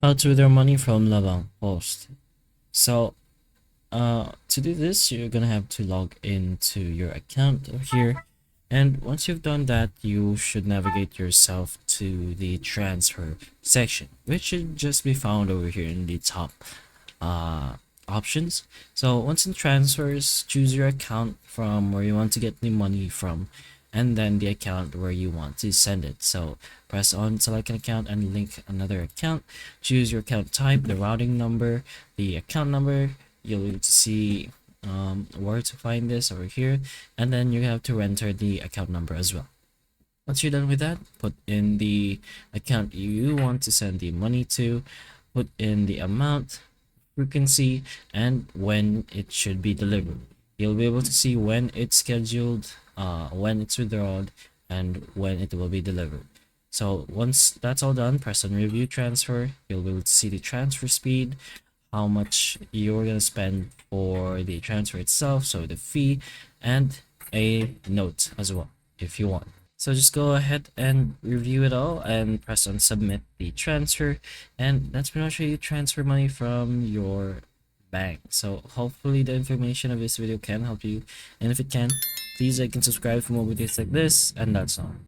How to withdraw money from La Banque Post. So, to do this, you're gonna have to log into your account over here, and once you've done that, you should navigate yourself to the transfer section, which should just be found over here in the top uh, options. So once in transfers, choose your account from where you want to get the money from, and then the account where you want to send it. So press on select an account and link another account. Choose your account type, the routing number, the account number. You'll see where to find this over here, and then you have to enter the account number as well. Once you're done with that, put in the account you want to send the money to, put in the amount, frequency, and when it should be delivered. You'll be able to see when it's scheduled, when it's withdrawn, and when it will be delivered. So once that's all done, press on review transfer. You'll be able to see the transfer speed, how much you're gonna spend for the transfer itself, so the fee, and a note as well if you want. So just go ahead and review it all and press on submit the transfer, and that's pretty much how you transfer money from your bank. So hopefully the information of this video can help you, and if it can, please like and subscribe for more videos like this, and that's all.